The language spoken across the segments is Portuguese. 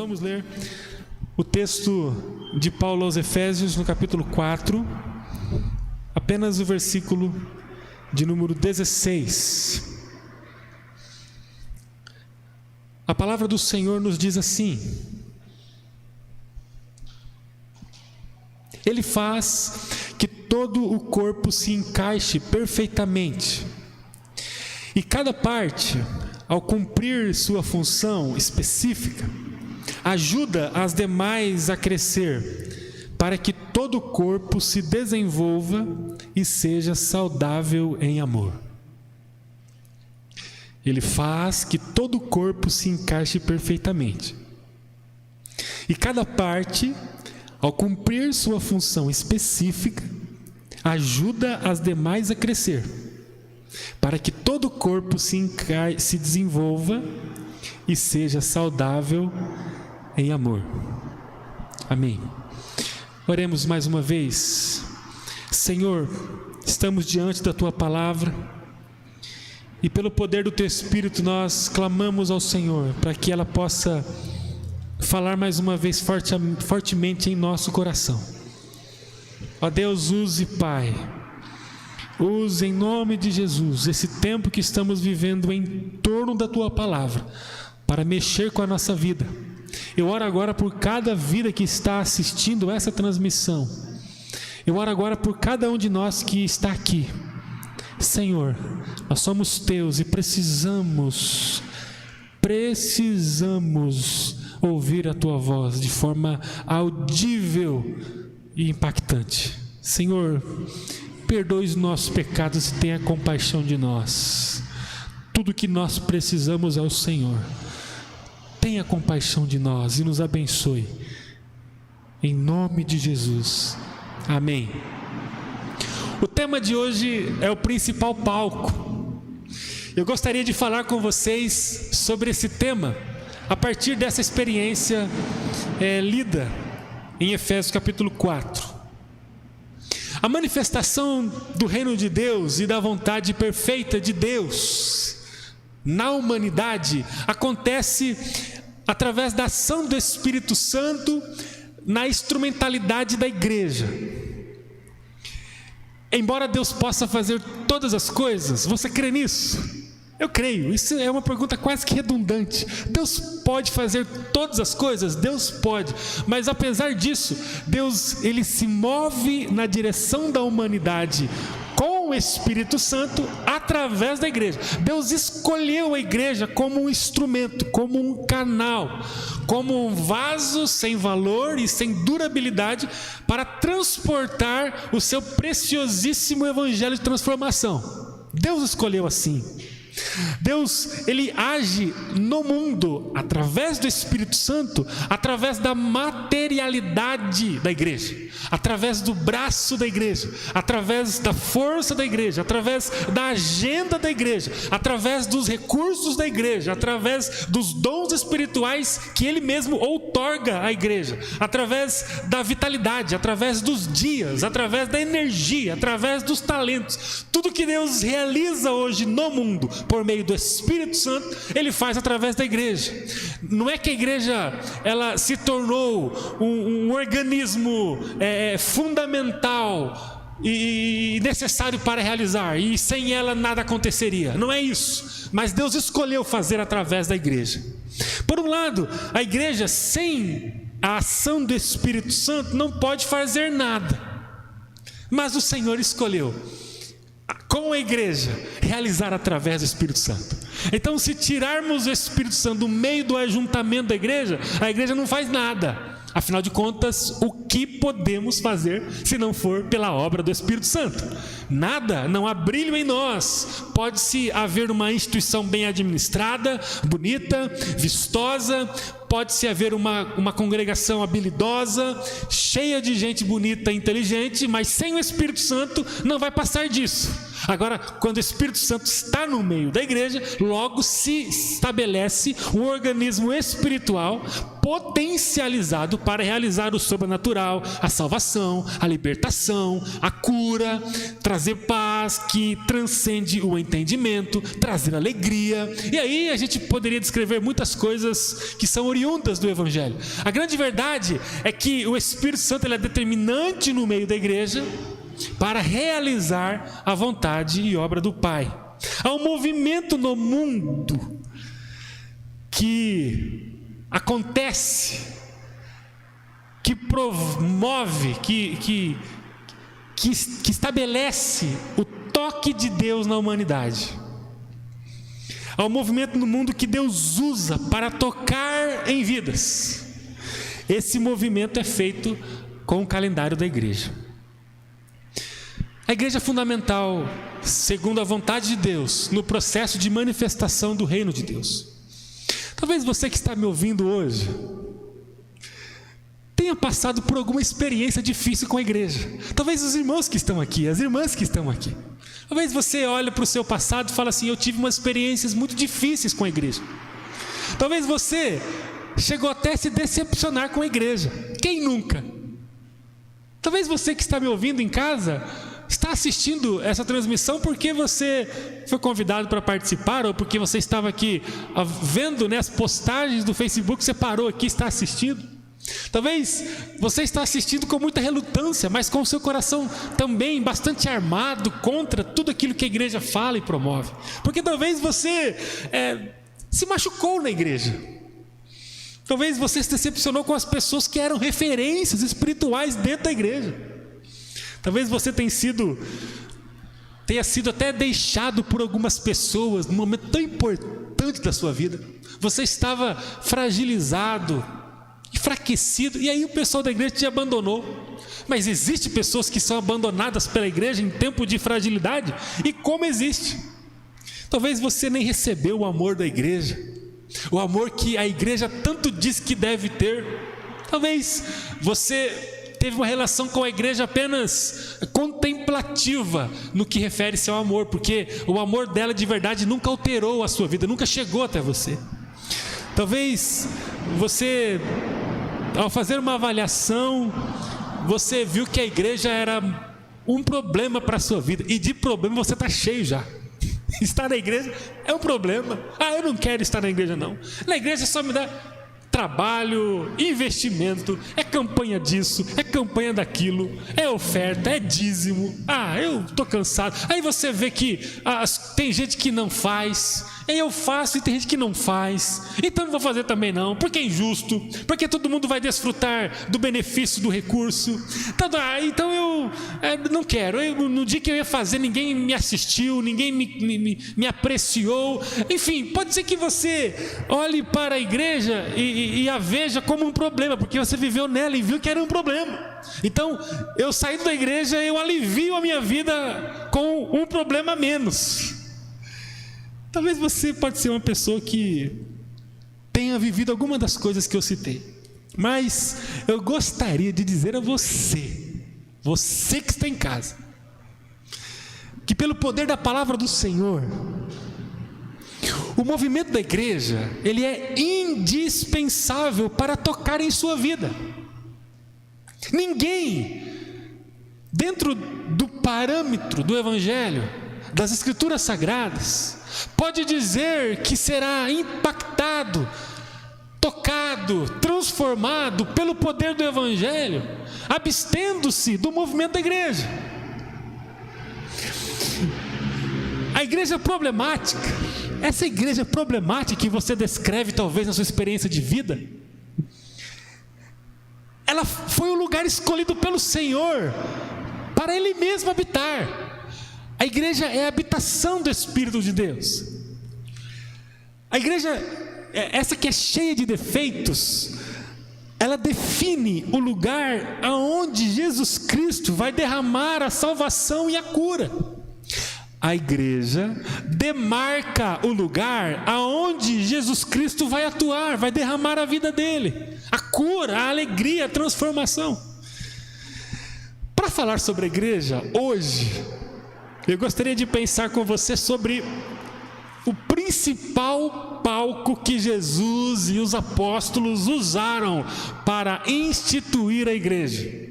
vamos ler o texto de Paulo aos Efésios, no capítulo 4, apenas o versículo de número 16. A palavra do Senhor nos diz assim: Ele faz que todo o corpo se encaixe perfeitamente, e cada parte, ao cumprir sua função específica, ajuda as demais a crescer, para que todo o corpo se desenvolva e seja saudável em amor. Ele faz que todo o corpo se encaixe perfeitamente, e cada parte, ao cumprir sua função específica, ajuda as demais a crescer, para que todo o corpo se desenvolva e seja saudável em amor. Amém. Oremos mais uma vez. Senhor, estamos diante da Tua palavra e pelo poder do Teu Espírito nós clamamos ao Senhor para que ela possa falar mais uma vez fortemente em nosso coração. Ó Deus, use, Pai, use em nome de Jesus esse tempo que estamos vivendo em torno da Tua palavra para mexer com a nossa vida. Eu oro agora por cada vida que está assistindo essa transmissão. Eu oro agora por cada um de nós que está aqui. Senhor, nós somos Teus e precisamos ouvir a Tua voz de forma audível e impactante. Senhor, perdoe os nossos pecados e tenha compaixão de nós. Tudo que nós precisamos é o Senhor. Tenha compaixão de nós e nos abençoe. Em nome de Jesus. Amém. O tema de hoje é o principal palco. Eu gostaria de falar com vocês sobre esse tema a partir dessa experiência lida em Efésios capítulo 4. A manifestação do reino de Deus e da vontade perfeita de Deus na humanidade acontece através da ação do Espírito Santo na instrumentalidade da igreja. Embora Deus possa fazer todas as coisas, você crê nisso? Eu creio. Isso é uma pergunta quase que redundante. Deus pode fazer todas as coisas? Deus pode. Mas apesar disso, Deus, Ele se move na direção da humanidade com o Espírito Santo através da igreja. Deus escolheu a igreja como um instrumento, como um canal, como um vaso sem valor e sem durabilidade para transportar o seu preciosíssimo evangelho de transformação. Deus escolheu assim. Deus, Ele age no mundo através do Espírito Santo, através da materialidade da igreja, através do braço da igreja, através da força da igreja, através da agenda da igreja, através dos recursos da igreja, através dos dons espirituais que Ele mesmo outorga à igreja, através da vitalidade, através dos dias, através da energia, através dos talentos. Tudo que Deus realiza hoje no mundo por meio do Espírito Santo, Ele faz através da igreja. Não é que a igreja ela se tornou um organismo fundamental e necessário para realizar, e sem ela nada aconteceria. Não é isso. Mas Deus escolheu fazer através da igreja. Por um lado, a igreja sem a ação do Espírito Santo não pode fazer nada. Mas o Senhor escolheu, com a igreja, realizar através do Espírito Santo. Então, se tirarmos o Espírito Santo do meio do ajuntamento da igreja, a igreja não faz nada. Afinal de contas, o que podemos fazer se não for pela obra do Espírito Santo? Nada, não há brilho em nós. Pode-se haver uma instituição bem administrada, bonita, vistosa, pode-se haver uma congregação habilidosa, cheia de gente bonita e inteligente, mas sem o Espírito Santo não vai passar disso. Agora, quando o Espírito Santo está no meio da igreja, logo se estabelece um organismo espiritual potencializado para realizar o sobrenatural, a salvação, a libertação, a cura, trazer paz que transcende o entendimento, trazer alegria. E aí a gente poderia descrever muitas coisas que são oriundas do Evangelho. A grande verdade é que o Espírito Santo ele é determinante no meio da igreja para realizar a vontade e obra do Pai. Há um movimento no mundo que acontece, que promove, que estabelece o toque de Deus na humanidade. Há um movimento no mundo que Deus usa para tocar em vidas. Esse movimento é feito com o calendário da igreja. A igreja é fundamental, segundo a vontade de Deus, no processo de manifestação do reino de Deus. Talvez você que está me ouvindo hoje tenha passado por alguma experiência difícil com a igreja. Talvez os irmãos que estão aqui, as irmãs que estão aqui. Talvez você olhe para o seu passado e fale assim: eu tive umas experiências muito difíceis com a igreja. Talvez você chegou até a se decepcionar com a igreja. Quem nunca? Talvez você que está me ouvindo em casa está assistindo essa transmissão porque você foi convidado para participar, ou porque você estava aqui vendo, né, as postagens do Facebook, você parou aqui e está assistindo. Talvez você está assistindo com muita relutância, mas com o seu coração também bastante armado contra tudo aquilo que a igreja fala e promove. Porque talvez você se machucou na igreja. Talvez você se decepcionou com as pessoas que eram referências espirituais dentro da igreja. Talvez você tenha sido até deixado por algumas pessoas num momento tão importante da sua vida. Você estava fragilizado, enfraquecido, e aí o pessoal da igreja te abandonou. Mas existem pessoas que são abandonadas pela igreja em tempo de fragilidade? E como existe? Talvez você nem recebeu o amor da igreja, o amor que a igreja tanto diz que deve ter. Talvez você teve uma relação com a igreja apenas contemplativa no que refere-se ao amor, porque o amor dela de verdade nunca alterou a sua vida, nunca chegou até você. Talvez você, ao fazer uma avaliação, você viu que a igreja era um problema para a sua vida, e de problema você está cheio já. Estar na igreja é um problema. Eu não quero estar na igreja não. Na igreja só me dá trabalho, investimento, é campanha disso, é campanha daquilo, é oferta, é dízimo. Eu estou cansado. Aí você vê que tem gente que não faz, eu faço e tem gente que não faz, então não vou fazer também não, porque é injusto, porque todo mundo vai desfrutar do benefício do recurso. Então eu não quero. No dia que eu ia fazer, ninguém me assistiu, ninguém me apreciou. Enfim, pode ser que você olhe para a igreja e a veja como um problema, porque você viveu nela e viu que era um problema. Então, eu saindo da igreja, eu alivio a minha vida com um problema a menos. Talvez você pode ser uma pessoa que tenha vivido alguma das coisas que eu citei, mas eu gostaria de dizer a você que está em casa, que pelo poder da palavra do Senhor, o movimento da igreja, ele é indispensável para tocar em sua vida. Ninguém, dentro do parâmetro do Evangelho, das Escrituras Sagradas, pode dizer que será impactado, tocado, transformado pelo poder do Evangelho, abstendo-se do movimento da igreja. A igreja problemática, essa igreja problemática que você descreve talvez na sua experiência de vida, ela foi o lugar escolhido pelo Senhor para Ele mesmo habitar. A igreja é a habitação do Espírito de Deus. A igreja, essa que é cheia de defeitos, ela define o lugar aonde Jesus Cristo vai derramar a salvação e a cura. A igreja demarca o lugar aonde Jesus Cristo vai atuar, vai derramar a vida dele, a cura, a alegria, a transformação. Para falar sobre a igreja hoje, eu gostaria de pensar com você sobre o principal palco que Jesus e os apóstolos usaram para instituir a igreja.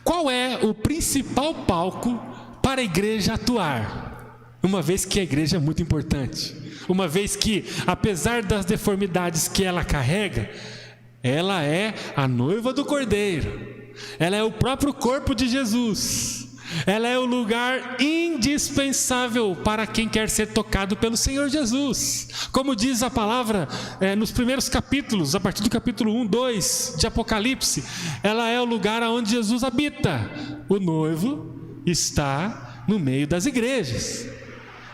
Qual é o principal palco para a igreja atuar? Uma vez que a igreja é muito importante, uma vez que, apesar das deformidades que ela carrega, ela é a noiva do Cordeiro, ela é o próprio corpo de Jesus. Ela é o lugar indispensável para quem quer ser tocado pelo Senhor Jesus. Como diz a palavra nos primeiros capítulos, a partir do capítulo 1, 2 de Apocalipse, ela é o lugar onde Jesus habita. O noivo está no meio das igrejas.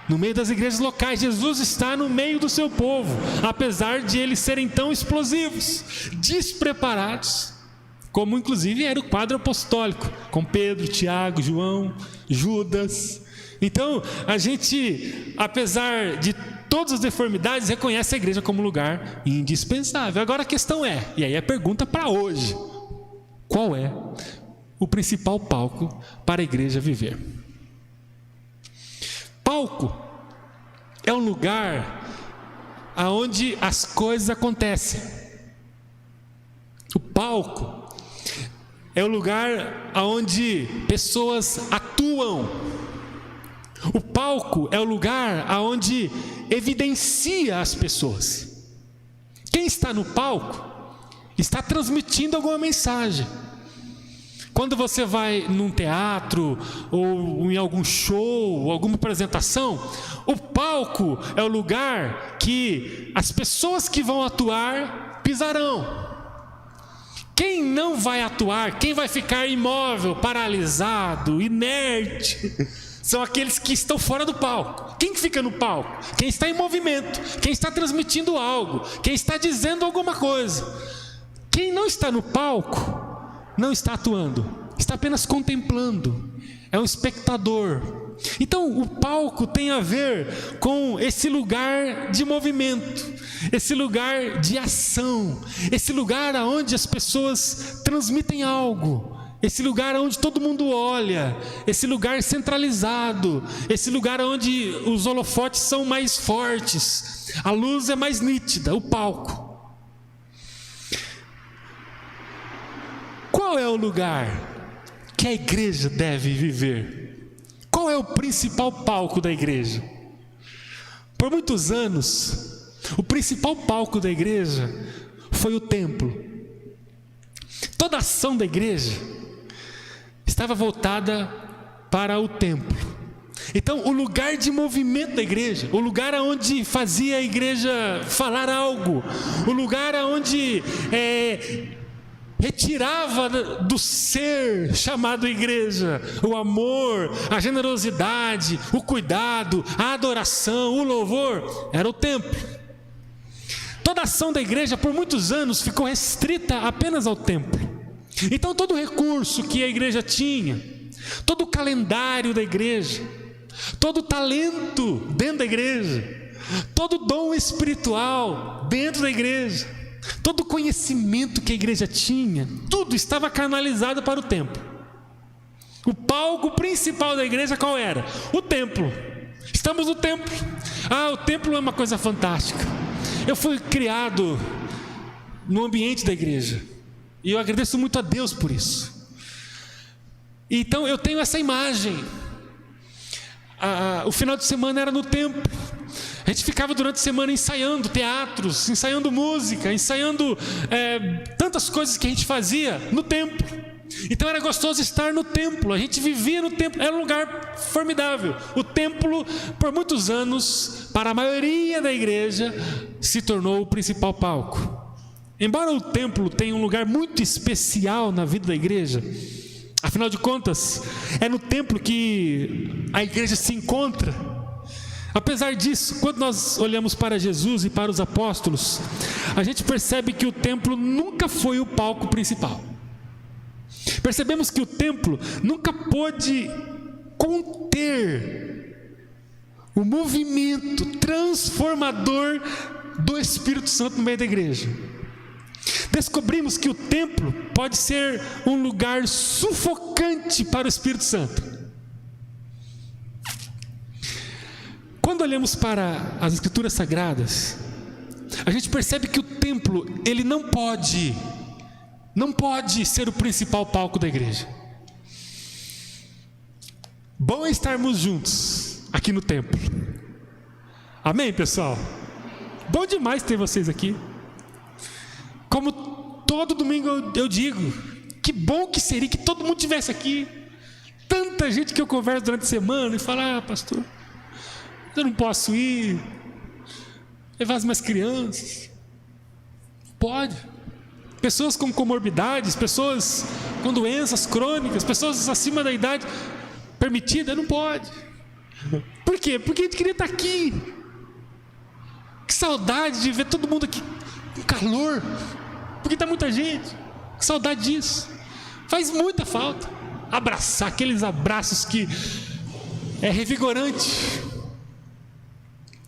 No meio das igrejas locais, Jesus está no meio do seu povo, apesar de eles serem tão explosivos, despreparados, como inclusive era o quadro apostólico, com Pedro, Tiago, João, Judas. Então, a gente, apesar de todas as deformidades, reconhece a igreja como lugar indispensável. Agora a questão é, e aí a pergunta para hoje: qual é o principal palco para a igreja viver? Palco é um lugar onde as coisas acontecem. O palco é o lugar onde pessoas atuam. O palco é o lugar onde evidencia as pessoas. Quem está no palco está transmitindo alguma mensagem. Quando você vai num teatro, ou em algum show, ou alguma apresentação, o palco é o lugar que as pessoas que vão atuar pisarão. Quem não vai atuar, quem vai ficar imóvel, paralisado, inerte, são aqueles que estão fora do palco. Quem fica no palco? Quem está em movimento, quem está transmitindo algo, quem está dizendo alguma coisa. Quem não está no palco não está atuando, está apenas contemplando, é um espectador. Então o palco tem a ver com esse lugar de movimento, esse lugar de ação, esse lugar onde as pessoas transmitem algo, esse lugar onde todo mundo olha, esse lugar centralizado, esse lugar onde os holofotes são mais fortes, a luz é mais nítida, o palco. Qual é o lugar que a igreja deve viver? Qual é o principal palco da igreja? Por muitos anos, o principal palco da igreja foi o templo. Toda a ação da igreja estava voltada para o templo. Então, o lugar de movimento da igreja, o lugar onde fazia a igreja falar algo, o lugar onde retirava do ser chamado igreja o amor, a generosidade, o cuidado, a adoração, o louvor, era o templo. Toda a ação da igreja por muitos anos ficou restrita apenas ao templo. Então todo o recurso que a igreja tinha, todo o calendário da igreja, todo o talento dentro da igreja, todo o dom espiritual dentro da igreja, todo o conhecimento que a igreja tinha, tudo estava canalizado para o templo. O palco principal da igreja qual era? O templo. Estamos no templo. O templo é uma coisa fantástica. Eu fui criado no ambiente da igreja e eu agradeço muito a Deus por isso. Então eu tenho essa imagem. O final de semana era no templo. A gente ficava durante a semana ensaiando teatros, ensaiando música, ensaiando tantas coisas que a gente fazia no templo. Então era gostoso estar no templo, a gente vivia no templo, era um lugar formidável. O templo, por muitos anos, para a maioria da igreja, se tornou o principal palco. Embora o templo tenha um lugar muito especial na vida da igreja, afinal de contas, é no templo que a igreja se encontra. Apesar disso, quando nós olhamos para Jesus e para os apóstolos, a gente percebe que o templo nunca foi o palco principal. Percebemos que o templo nunca pôde conter o movimento transformador do Espírito Santo no meio da igreja. Descobrimos que o templo pode ser um lugar sufocante para o Espírito Santo. quando olhamos para as Escrituras Sagradas, a gente percebe que o templo, ele não pode ser o principal palco da igreja. Bom é estarmos juntos aqui no templo. Amém, pessoal? Bom demais ter vocês aqui. Como todo domingo eu digo, que bom que seria que todo mundo estivesse aqui. Tanta gente que eu converso durante a semana e fala: pastor, eu não posso ir, levar as minhas crianças. Pode. Pessoas com comorbidades, pessoas com doenças crônicas, pessoas acima da idade permitida, não pode. Por quê? Porque a gente queria estar aqui. Que saudade de ver todo mundo aqui com calor, porque está muita gente. Que saudade disso. Faz muita falta abraçar, aqueles abraços que é revigorante.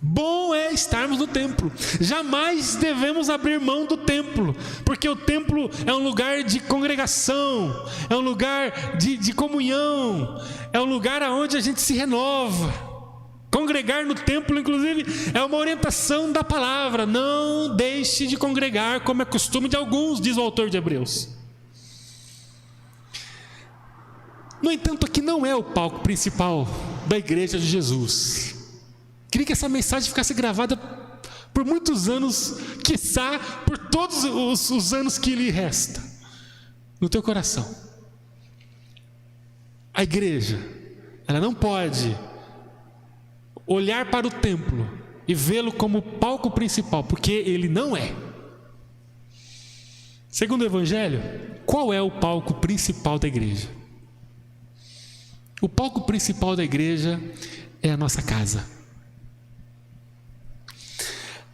Bom é estarmos no templo. Jamais devemos abrir mão do templo, porque o templo é um lugar de congregação, é um lugar de comunhão, é um lugar onde a gente se renova. Congregar no templo, inclusive, é uma orientação da palavra. Não deixe de congregar, como é costume de alguns, diz o autor de Hebreus. No entanto, aqui não é o palco principal da igreja de Jesus. Queria que essa mensagem ficasse gravada por muitos anos, quiçá por todos os anos que lhe resta, no teu coração. A igreja, ela não pode olhar para o templo e vê-lo como palco principal, porque ele não é. Segundo o Evangelho, qual é o palco principal da igreja? O palco principal da igreja é a nossa casa.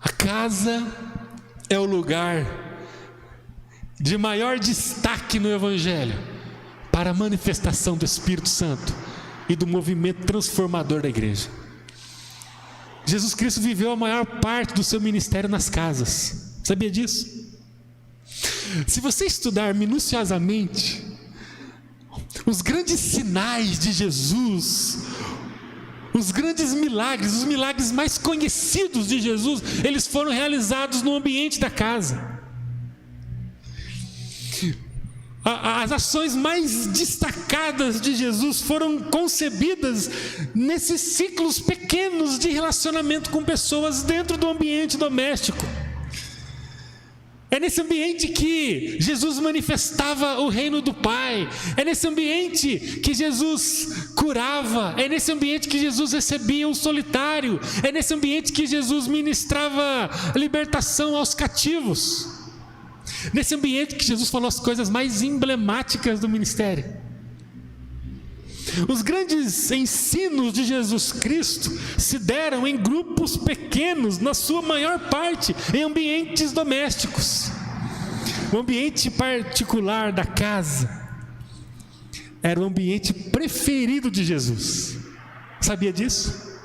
A casa é o lugar de maior destaque no Evangelho para a manifestação do Espírito Santo e do movimento transformador da igreja. Jesus Cristo viveu a maior parte do seu ministério nas casas. Sabia disso? Se você estudar minuciosamente os grandes sinais de Jesus, os grandes milagres, os milagres mais conhecidos de Jesus, eles foram realizados no ambiente da casa. As ações mais destacadas de Jesus foram concebidas nesses ciclos pequenos de relacionamento com pessoas dentro do ambiente doméstico. É nesse ambiente que Jesus manifestava o reino do Pai. É nesse ambiente que Jesus curava. É nesse ambiente que Jesus recebia o solitário. É nesse ambiente que Jesus ministrava libertação aos cativos. Nesse ambiente que Jesus falou as coisas mais emblemáticas do ministério. Os grandes ensinos de Jesus Cristo se deram em grupos pequenos, na sua maior parte, em ambientes domésticos. O ambiente particular da casa era o ambiente preferido de Jesus. Sabia disso?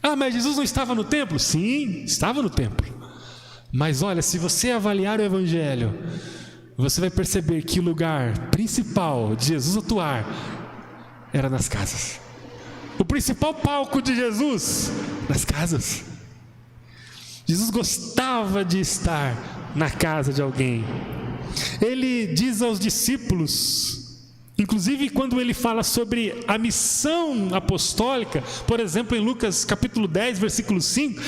Ah, mas Jesus não estava no templo? Sim, estava no templo. Mas olha, se você avaliar o Evangelho, você vai perceber que o lugar principal de Jesus atuar era nas casas. O principal palco de Jesus, nas casas. Jesus gostava de estar na casa de alguém. Ele diz aos discípulos, inclusive quando ele fala sobre a missão apostólica, por exemplo em Lucas capítulo 10, versículo 5,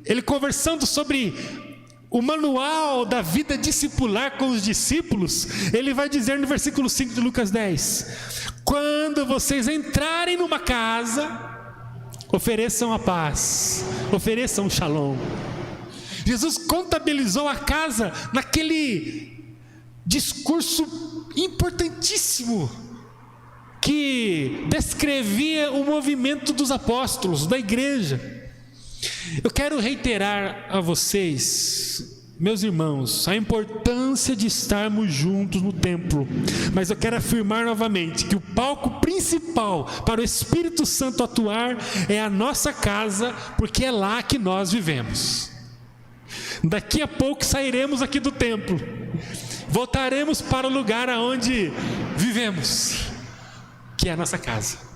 ele conversando sobre o manual da vida discipular com os discípulos, ele vai dizer no versículo 5 de Lucas 10: quando vocês entrarem numa casa, ofereçam a paz, ofereçam o shalom. Jesus contabilizou a casa naquele discurso importantíssimo que descrevia o movimento dos apóstolos, da igreja. Eu quero reiterar a vocês, meus irmãos, a importância de estarmos juntos no templo, mas eu quero afirmar novamente que o palco principal para o Espírito Santo atuar é a nossa casa, porque é lá que nós vivemos. Daqui a pouco sairemos aqui do templo, voltaremos para o lugar onde vivemos, que é a nossa casa.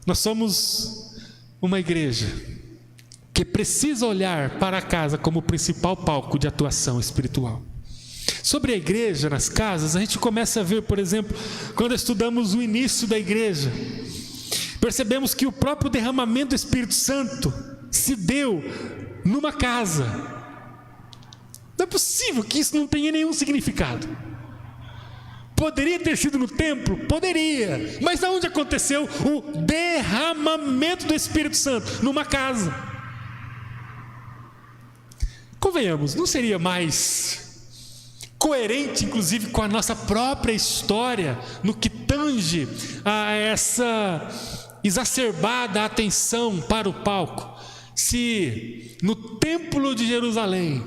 Nós somos uma igreja que precisa olhar para a casa como o principal palco de atuação espiritual. Sobre a igreja nas casas, a gente começa a ver, por exemplo, quando estudamos o início da igreja, percebemos que o próprio derramamento do Espírito Santo se deu numa casa. Não é possível que isso não tenha nenhum significado. Poderia ter sido no templo? Poderia. Mas aonde aconteceu o derramamento do Espírito Santo? Numa casa. Convenhamos, não seria mais coerente, inclusive, com a nossa própria história, no que tange a essa exacerbada atenção para o palco, se no templo de Jerusalém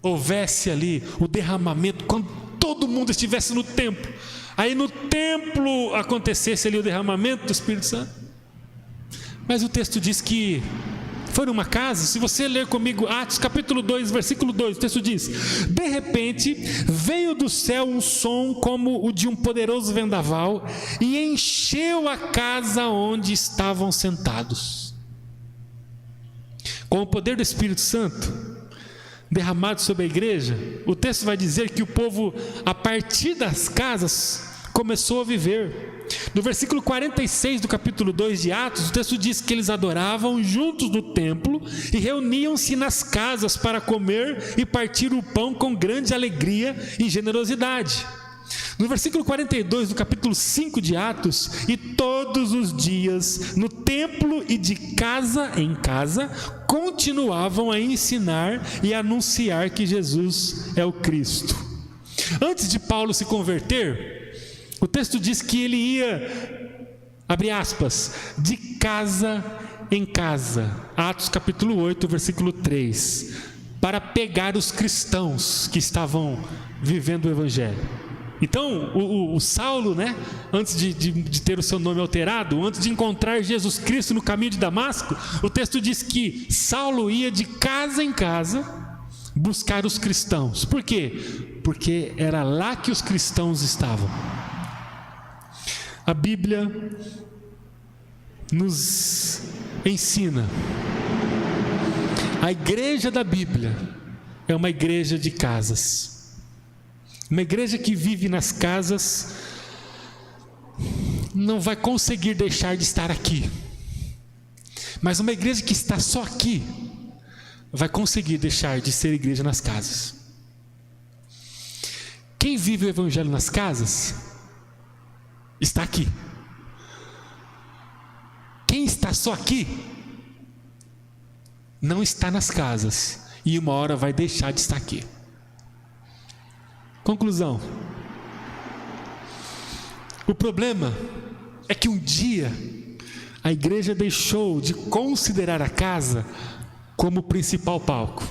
houvesse ali o derramamento, quando todo mundo estivesse no templo, aí no templo acontecesse ali o derramamento do Espírito Santo? Mas o texto diz que foi numa casa. Se você ler comigo Atos capítulo 2, versículo 2, o texto diz: de repente veio do céu um som como o de um poderoso vendaval e encheu a casa onde estavam sentados. Com o poder do Espírito Santo derramado sobre a igreja, o texto vai dizer que o povo, a partir das casas, começou a viver. No versículo 46 do capítulo 2 de Atos, o texto diz que eles adoravam juntos no templo e reuniam-se nas casas para comer e partir o pão com grande alegria e generosidade. No versículo 42 do capítulo 5 de Atos, e todos os dias no templo e de casa em casa continuavam a ensinar e a anunciar que Jesus é o Cristo. Antes de Paulo se converter, o texto diz que ele ia, abre aspas, de casa em casa, Atos capítulo 8, versículo 3, para pegar os cristãos que estavam vivendo o evangelho. Então, o Saulo, né, antes de ter o seu nome alterado, antes de encontrar Jesus Cristo no caminho de Damasco, o texto diz que Saulo ia de casa em casa buscar os cristãos. Por quê? Porque era lá que os cristãos estavam. A Bíblia nos ensina. A igreja da Bíblia é uma igreja de casas. Uma igreja que vive nas casas não vai conseguir deixar de estar aqui. Mas uma igreja que está só aqui vai conseguir deixar de ser igreja nas casas. Quem vive o evangelho nas casas está aqui. Quem está só aqui não está nas casas e uma hora vai deixar de estar aqui. Conclusão: o problema é que um dia a igreja deixou de considerar a casa como o principal palco.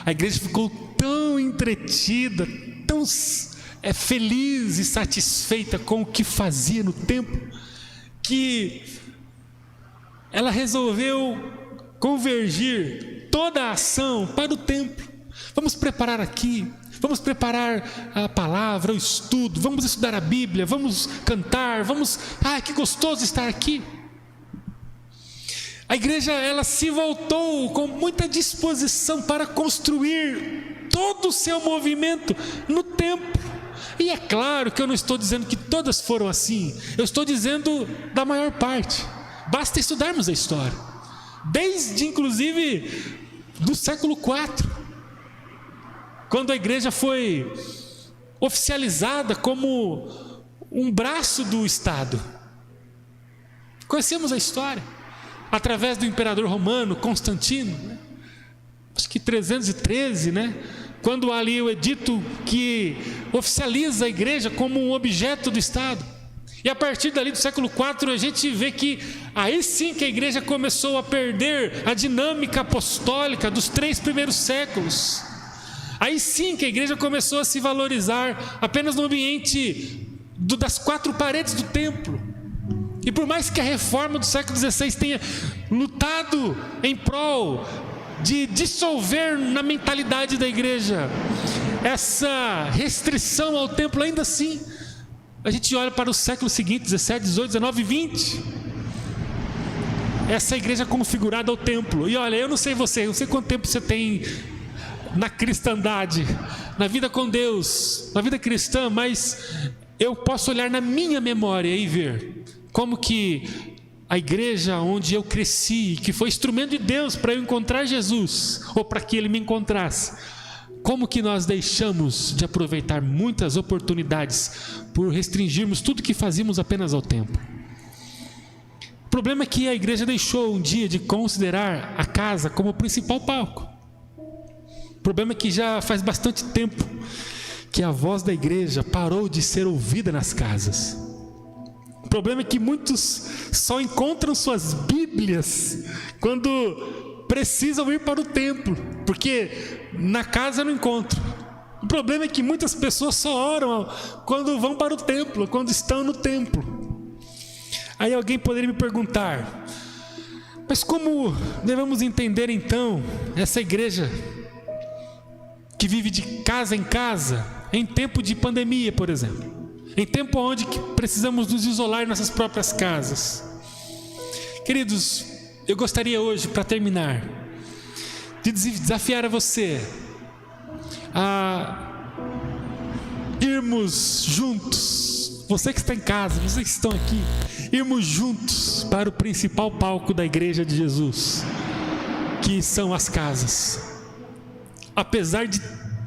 A igreja ficou tão entretida, tão feliz e satisfeita com o que fazia no templo, que ela resolveu convergir toda a ação para o templo. Vamos preparar aqui, vamos preparar a palavra, o estudo, vamos estudar a Bíblia, vamos cantar, que gostoso estar aqui. A igreja, ela se voltou com muita disposição para construir todo o seu movimento no templo. E é claro que eu não estou dizendo que todas foram assim, eu estou dizendo da maior parte. Basta estudarmos a história, desde inclusive do século IV, quando a igreja foi oficializada como um braço do Estado. Conhecemos a história através do imperador romano Constantino, né? Acho que 313, né? Quando há ali o edito que oficializa a igreja como um objeto do Estado. E a partir dali do século IV a gente vê que aí sim que a igreja começou a perder a dinâmica apostólica dos 3 primeiros séculos. Aí sim que a igreja começou a se valorizar apenas no ambiente das 4 paredes do templo. E por mais que a reforma do século XVI tenha lutado em prol de dissolver na mentalidade da igreja essa restrição ao templo, ainda assim a gente olha para o século seguinte, 17, 18, 19 e 20. Essa igreja configurada ao templo. E olha, eu não sei você, eu não sei quanto tempo você tem na cristandade, na vida com Deus, na vida cristã, mas eu posso olhar na minha memória e ver como que a igreja onde eu cresci, que foi instrumento de Deus para eu encontrar Jesus, ou para que Ele me encontrasse, como que nós deixamos de aproveitar muitas oportunidades por restringirmos tudo que fazíamos apenas ao tempo. O problema é que a igreja deixou um dia de considerar a casa como o principal palco. O problema é que já faz bastante tempo que a voz da igreja parou de ser ouvida nas casas. O problema é que muitos só encontram suas Bíblias quando precisam ir para o templo, porque na casa não encontram. O problema é que muitas pessoas só oram quando vão para o templo, quando estão no templo. Aí alguém poderia me perguntar, mas como devemos entender então essa igreja que vive de casa em casa, em tempo de pandemia, por exemplo, em tempo onde precisamos nos isolar em nossas próprias casas? Queridos, eu gostaria hoje, para terminar, de desafiar a você a irmos juntos, você que está em casa, vocês que estão aqui, irmos juntos para o principal palco da igreja de Jesus, que são as casas. Apesar de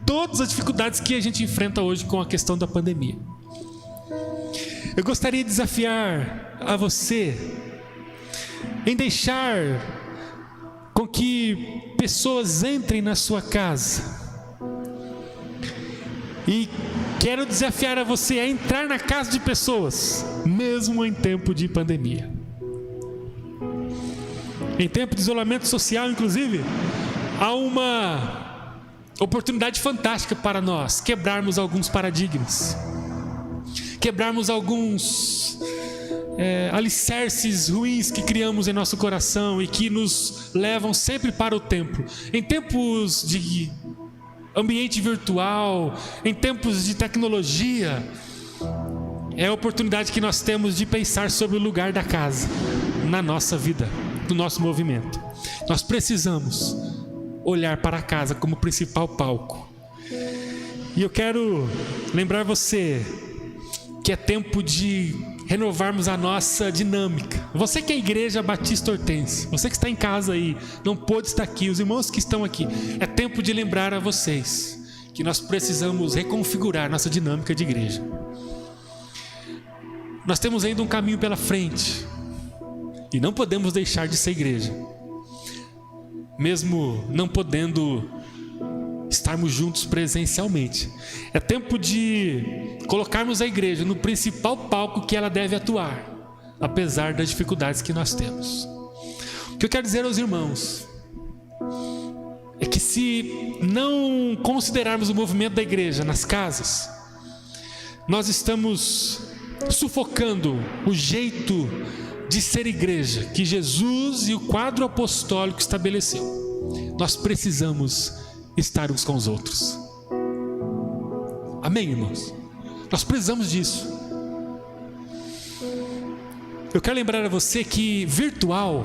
todas as dificuldades que a gente enfrenta hoje com a questão da pandemia, eu gostaria de desafiar a você em deixar com que pessoas entrem na sua casa. E quero desafiar a você a entrar na casa de pessoas, mesmo em tempo de pandemia. Em tempo de isolamento social, inclusive, há uma oportunidade fantástica para nós quebrarmos alguns paradigmas, quebrarmos alguns alicerces ruins que criamos em nosso coração e que nos levam sempre para o templo. Em tempos de ambiente virtual, em tempos de tecnologia, é a oportunidade que nós temos de pensar sobre o lugar da casa na nossa vida, no nosso movimento. Nós precisamos olhar para a casa como principal palco. E eu quero lembrar você que é tempo de renovarmos a nossa dinâmica. Você que é a Igreja Batista Hortência, você que está em casa aí, não pôde estar aqui, os irmãos que estão aqui, é tempo de lembrar a vocês que nós precisamos reconfigurar nossa dinâmica de igreja. Nós temos ainda um caminho pela frente e não podemos deixar de ser igreja, mesmo não podendo estarmos juntos presencialmente. É tempo de colocarmos a igreja no principal palco que ela deve atuar, apesar das dificuldades que nós temos. O que eu quero dizer aos irmãos é que se não considerarmos o movimento da igreja nas casas, nós estamos sufocando o jeito de ser igreja que Jesus e o quadro apostólico estabeleceu. Nós precisamos estar uns com os outros. Amém, irmãos? Nós precisamos disso. Eu quero lembrar a você que virtual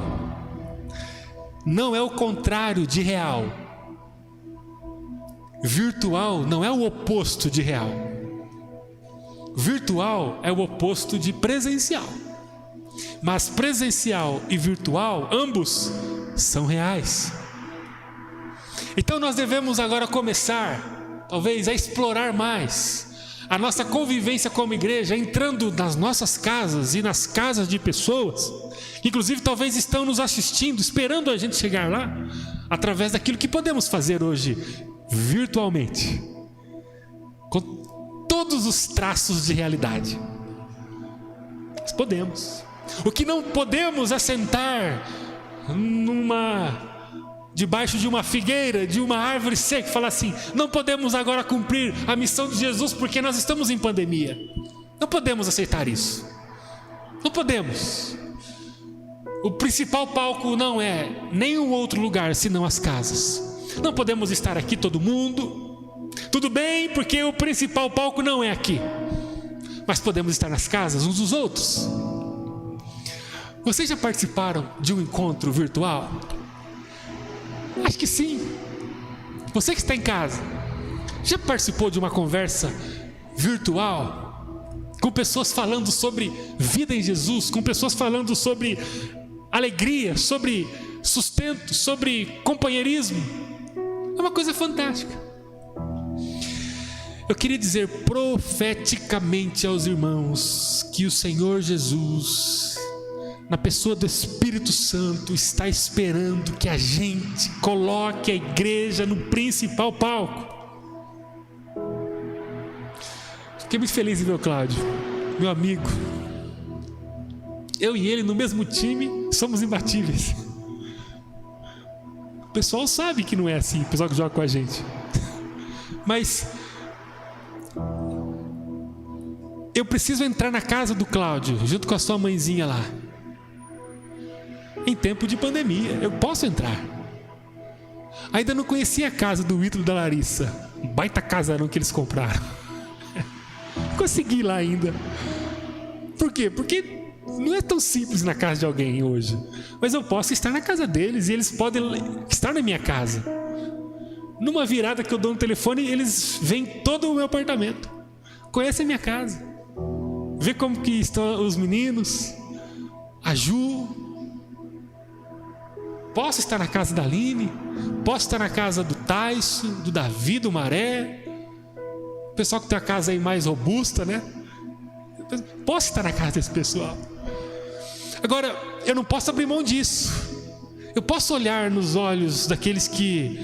não é o contrário de real. Virtual não é o oposto de real. Virtual é o oposto de presencial. Mas presencial e virtual, ambos são reais. Então nós devemos agora começar, talvez, a explorar mais a nossa convivência como igreja, entrando nas nossas casas e nas casas de pessoas, que inclusive talvez estão nos assistindo, esperando a gente chegar lá, através daquilo que podemos fazer hoje virtualmente, com todos os traços de realidade. Nós podemos. O que não podemos é sentar debaixo de uma figueira, de uma árvore seca, e falar assim: não podemos agora cumprir a missão de Jesus porque nós estamos em pandemia. Não podemos aceitar isso. Não podemos. O principal palco não é nenhum outro lugar senão as casas. Não podemos estar aqui todo mundo. Tudo bem, porque o principal palco não é aqui. mas podemos estar nas casas uns dos outros. Vocês já participaram de um encontro virtual? Acho que sim. Você que está em casa, já participou de uma conversa virtual? Com pessoas falando sobre vida em Jesus, com pessoas falando sobre alegria, sobre sustento, sobre companheirismo. É uma coisa fantástica. Eu queria dizer profeticamente aos irmãos que o Senhor Jesus, na pessoa do Espírito Santo, está esperando que a gente coloque a igreja no principal palco. Fiquei muito feliz em ver o Cláudio, meu amigo. Eu e ele no mesmo time somos imbatíveis. O pessoal sabe que não é assim, o pessoal que joga com a gente. Mas eu preciso entrar na casa do Cláudio, junto com a sua mãezinha lá. Em tempo de pandemia, eu posso entrar. Ainda não conhecia a casa do Ítalo e da Larissa. Um baita casarão que eles compraram. Consegui ir lá ainda. Por quê? Porque não é tão simples na casa de alguém hoje. Mas eu posso estar na casa deles e eles podem estar na minha casa. Numa virada que eu dou no telefone, eles veem todo o meu apartamento. Conhecem a minha casa. Vê como que estão os meninos, a Ju. Posso estar na casa da Aline, posso estar na casa do Taisso, do Davi, do Maré. O pessoal que tem a casa aí mais robusta, né? Posso estar na casa desse pessoal. Agora, eu não posso abrir mão disso. Eu posso olhar nos olhos daqueles que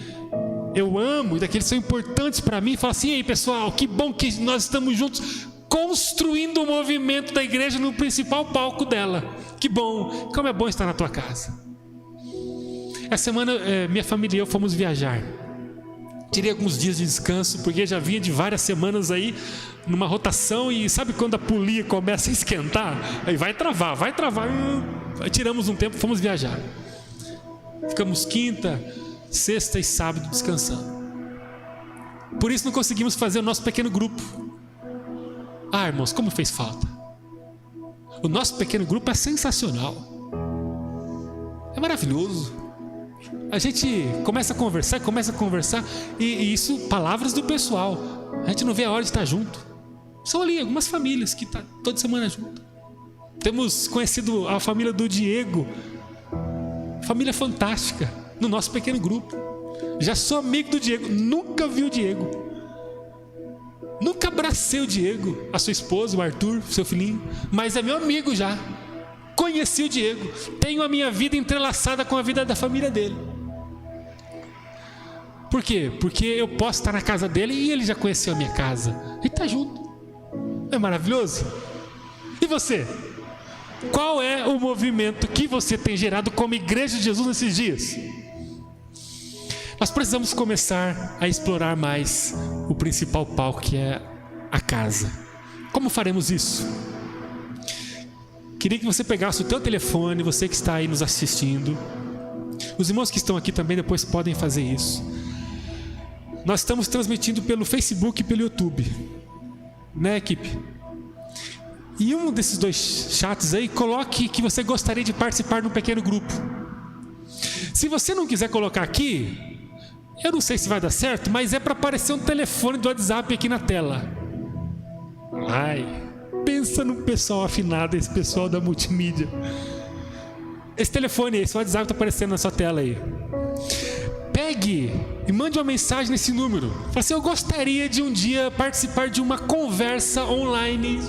eu amo e daqueles que são importantes para mim e falar assim: ei pessoal, que bom que nós estamos juntos construindo o movimento da igreja no principal palco dela. Que bom, como é bom estar na tua casa. Essa semana minha família e eu fomos viajar. Tirei alguns dias de descanso, porque já vinha de várias semanas aí numa rotação, e sabe quando a polia começa a esquentar? Aí vai travar. Aí tiramos um tempo, fomos viajar. Ficamos quinta, sexta e sábado descansando. Por isso não conseguimos fazer o nosso pequeno grupo. Ah, irmãos, como fez falta. O nosso pequeno grupo é sensacional. É maravilhoso. A gente começa a conversar, e isso, palavras do pessoal. A gente não vê a hora de estar junto. São ali algumas famílias que estão toda semana junto. Temos conhecido a família do Diego, família fantástica, no nosso pequeno grupo. Já sou amigo do Diego, nunca vi o Diego, nunca abracei o Diego, a sua esposa, o Arthur, seu filhinho, mas é meu amigo já. Conheci o Diego, tenho a minha vida entrelaçada com a vida da família dele. Por quê? Porque eu posso estar na casa dele e ele já conheceu a minha casa e está junto. É maravilhoso? E você? Qual é o movimento que você tem gerado como Igreja de Jesus nesses dias? Nós precisamos começar a explorar mais o principal palco, que é a casa. Como faremos isso? Queria que você pegasse o teu telefone, você que está aí nos assistindo. Os irmãos que estão aqui também depois podem fazer isso. Nós estamos transmitindo pelo Facebook e pelo YouTube, né, equipe? E um desses dois chats aí, coloque que você gostaria de participar de um pequeno grupo. Se você não quiser colocar aqui, eu não sei se vai dar certo, mas é para aparecer um telefone do WhatsApp aqui na tela. Ai, pensa no pessoal afinado, esse pessoal da multimídia. Esse telefone, esse WhatsApp está aparecendo na sua tela aí. Pegue e mande uma mensagem nesse número. Fala assim: eu gostaria de um dia participar de uma conversa online.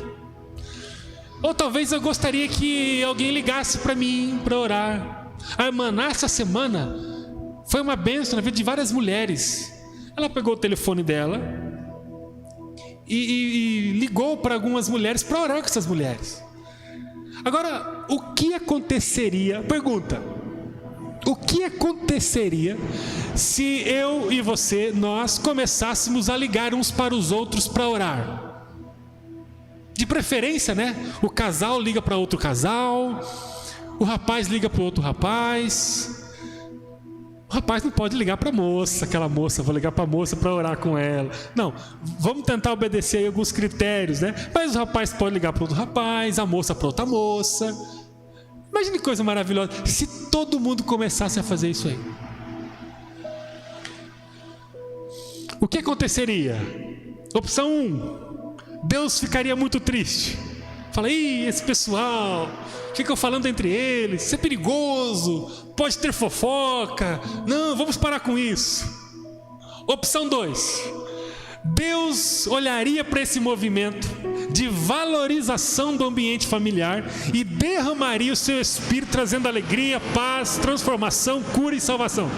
Ou talvez eu gostaria que alguém ligasse para mim para orar. A irmã, essa semana foi uma bênção na vida de várias mulheres. Ela pegou o telefone dela e ligou para algumas mulheres para orar com essas mulheres. Agora, o que aconteceria? Pergunta: o que aconteceria se eu e você, nós começássemos a ligar uns para os outros para orar? De preferência, né? O casal liga para outro casal, o rapaz liga para outro rapaz, O rapaz não pode ligar para a moça, aquela moça, vou ligar para a moça para orar com ela. Não, vamos tentar obedecer aí alguns critérios, né? Mas o rapaz pode ligar para outro rapaz, a moça para outra moça. Imagine que coisa maravilhosa, se todo mundo começasse a fazer isso aí. O que aconteceria? Opção 1, Deus ficaria muito triste. Fala, esse pessoal ficam falando entre eles, isso é perigoso, pode ter fofoca, não, vamos parar com isso. Opção 2, Deus olharia para esse movimento de valorização do ambiente familiar e derramaria o seu espírito, trazendo alegria, paz, transformação, cura e salvação.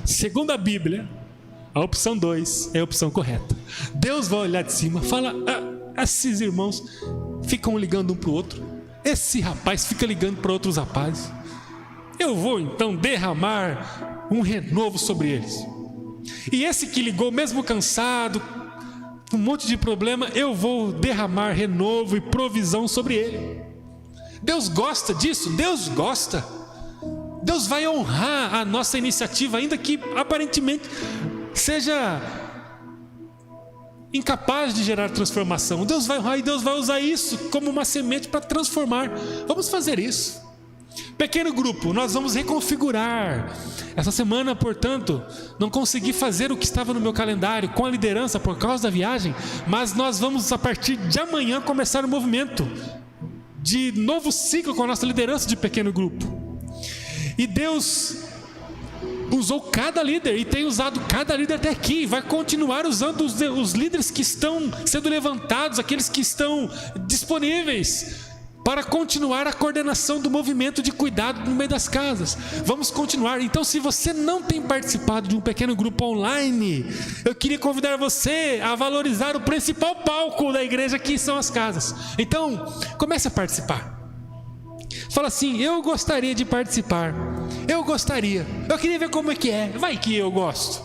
Segundo a Bíblia, a opção 2 é a opção correta. Deus vai olhar de cima, fala, esses irmãos ficam ligando um para o outro, esse rapaz fica ligando para outros rapazes, eu vou então derramar um renovo sobre eles. E esse que ligou, mesmo cansado, um monte de problema, eu vou derramar renovo e provisão sobre ele. Deus gosta disso? Deus gosta. Deus vai honrar a nossa iniciativa, ainda que aparentemente seja incapaz de gerar transformação. Deus vai honrar e Deus vai usar isso como uma semente para transformar. Vamos fazer isso. Pequeno grupo, nós vamos reconfigurar. Essa semana, portanto, não consegui fazer o que estava no meu calendário com a liderança por causa da viagem, mas nós vamos, a partir de amanhã, começar um movimento de novo ciclo com a nossa liderança de pequeno grupo. E Deus usou cada líder e tem usado cada líder até aqui, vai continuar usando os líderes que estão sendo levantados, aqueles que estão disponíveis para continuar a coordenação do movimento de cuidado no meio das casas. Vamos continuar. Então, se você não tem participado de um pequeno grupo online, eu queria convidar você a valorizar o principal palco da igreja, que são as casas. Então, comece a participar. Fala assim, eu gostaria de participar, eu queria ver como é que é, vai que eu gosto.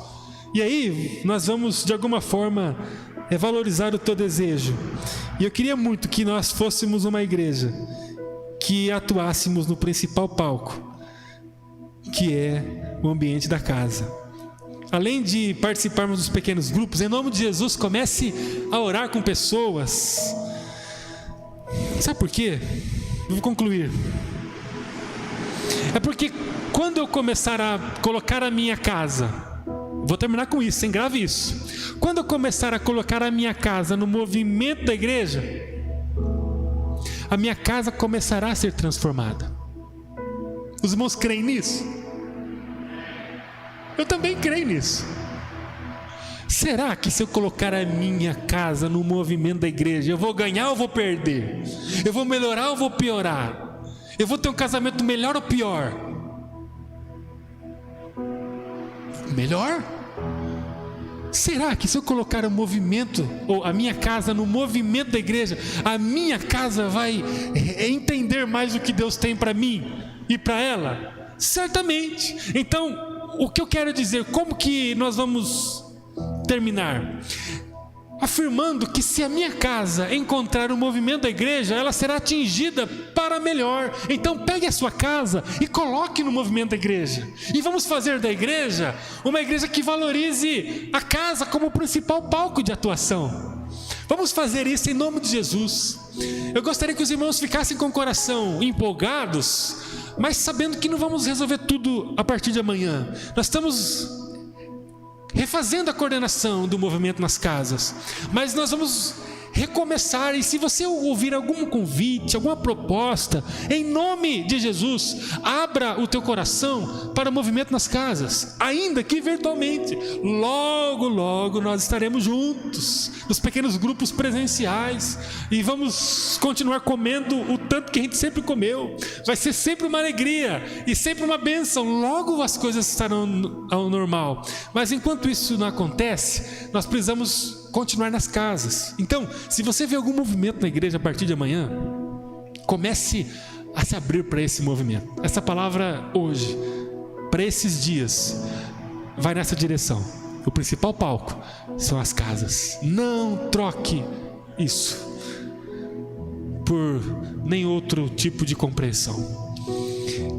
E aí, nós vamos de alguma forma valorizar o teu desejo. E eu queria muito que nós fôssemos uma igreja que atuássemos no principal palco, que é o ambiente da casa. Além de participarmos dos pequenos grupos, em nome de Jesus, comece a orar com pessoas. Sabe por quê? Vou concluir. É porque quando eu começar a colocar a minha casa, vou terminar com isso, grave isso. Quando eu começar a colocar a minha casa no movimento da igreja, a minha casa começará a ser transformada. Os irmãos creem nisso? Eu também creio nisso. Será que se eu colocar a minha casa no movimento da igreja, eu vou ganhar ou vou perder? Eu vou melhorar ou vou piorar? Eu vou ter um casamento melhor ou pior? Melhor? Será que se eu colocar o movimento, ou a minha casa no movimento da igreja, a minha casa vai entender mais o que Deus tem para mim e para ela? Certamente. Então, o que eu quero dizer, como que nós vamos terminar? Afirmando que se a minha casa encontrar o movimento da igreja, ela será atingida para melhor. Então pegue a sua casa e coloque no movimento da igreja. E vamos fazer da igreja uma igreja que valorize a casa como o principal palco de atuação. Vamos fazer isso em nome de Jesus. Eu gostaria que os irmãos ficassem com o coração empolgados, mas sabendo que não vamos resolver tudo a partir de amanhã. Nós estamos refazendo a coordenação do movimento nas casas, mas nós vamos recomeçar. E se você ouvir algum convite, alguma proposta, em nome de Jesus, abra o teu coração para o movimento nas casas, ainda que virtualmente. Logo, logo nós estaremos juntos nos pequenos grupos presenciais e vamos continuar comendo o tanto que a gente sempre comeu. Vai ser sempre uma alegria e sempre uma bênção. Logo as coisas estarão ao normal, mas enquanto isso não acontece, nós precisamos continuar nas casas. Então, se você vê algum movimento na igreja a partir de amanhã, comece a se abrir para esse movimento. Essa palavra hoje, para esses dias, vai nessa direção. O principal palco são as casas. Não troque isso por nem outro tipo de compreensão.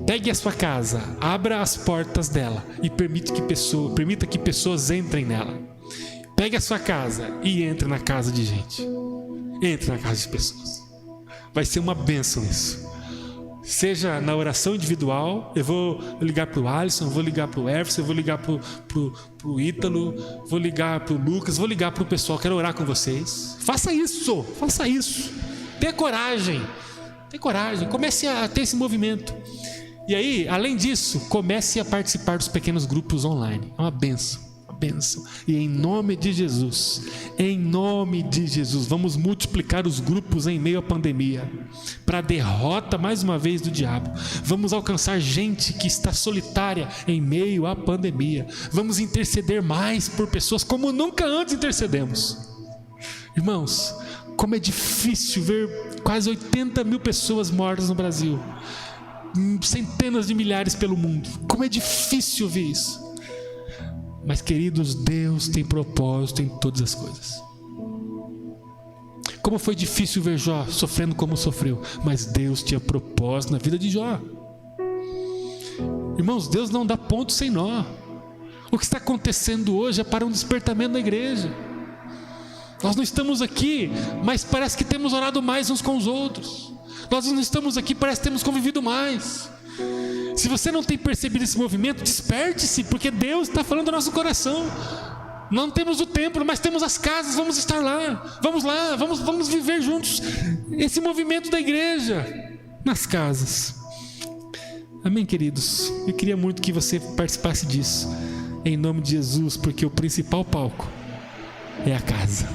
Pegue a sua casa, abra as portas dela e permita que pessoas entrem nela. Pegue a sua casa e entre na casa de gente. Entre na casa de pessoas. Vai ser uma bênção isso. Seja na oração individual, eu vou ligar para o Alisson, eu vou ligar para o Everson, eu vou ligar para o Ítalo, vou ligar para o Lucas, vou ligar para o pessoal, quero orar com vocês. Faça isso, faça isso. Tenha coragem, comece a ter esse movimento. E aí, além disso, comece a participar dos pequenos grupos online. É uma bênção. E em nome de Jesus, vamos multiplicar os grupos em meio à pandemia, para a derrota mais uma vez do diabo. Vamos alcançar gente que está solitária em meio à pandemia. Vamos interceder mais por pessoas como nunca antes intercedemos. Irmãos, como é difícil ver quase 80 mil pessoas mortas no Brasil, centenas de milhares pelo mundo. Como é difícil ver isso. Mas, queridos, Deus tem propósito em todas as coisas. Como foi difícil ver Jó sofrendo como sofreu, mas Deus tinha propósito na vida de Jó. Irmãos, Deus não dá ponto sem nó. O que está acontecendo hoje é para um despertamento na igreja. Nós não estamos aqui, mas parece que temos orado mais uns com os outros. Nós não estamos aqui, parece que temos convivido mais. Se você não tem percebido esse movimento, desperte-se, porque Deus está falando do nosso coração. Não temos o templo, mas temos as casas, vamos estar lá. Vamos viver juntos esse movimento da igreja nas casas. Amém, queridos? Eu queria muito que você participasse disso, em nome de Jesus, porque o principal palco é a casa.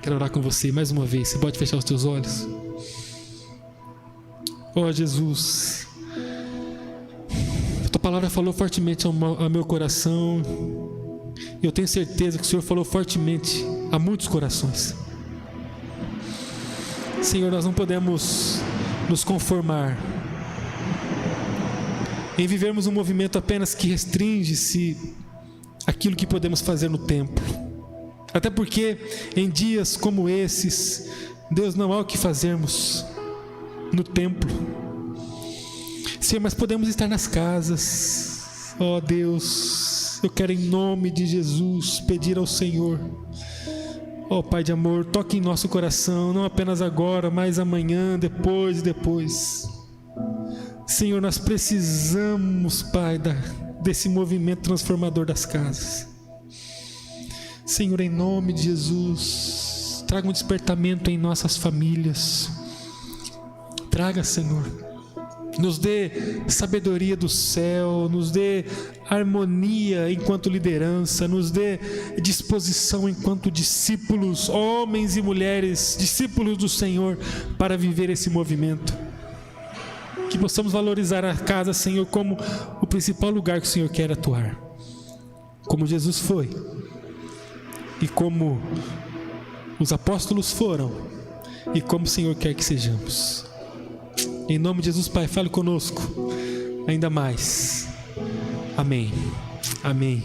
Quero orar com você mais uma vez. Você pode fechar os teus olhos? Oh, Jesus, a tua palavra falou fortemente ao meu coração. Eu tenho certeza que o Senhor falou fortemente a muitos corações. Senhor, nós não podemos nos conformar em vivermos um movimento apenas que restringe-se aquilo que podemos fazer no templo. Até porque em dias como esses, Deus, não há o que fazermos no templo. Senhor, mas podemos estar nas casas. Ó Deus, eu quero em nome de Jesus pedir ao Senhor, ó Pai de amor, toque em nosso coração, não apenas agora, mas amanhã, depois. Senhor, nós precisamos, Pai, desse movimento transformador das casas. Senhor, em nome de Jesus, traga um despertamento em nossas famílias. Traga, Senhor, nos dê sabedoria do céu, nos dê harmonia enquanto liderança, nos dê disposição enquanto discípulos, homens e mulheres, discípulos do Senhor, para viver esse movimento. Que possamos valorizar a casa, Senhor, como o principal lugar que o Senhor quer atuar, como Jesus foi e como os apóstolos foram e como o Senhor quer que sejamos. Em nome de Jesus, Pai, fale conosco ainda mais. Amém.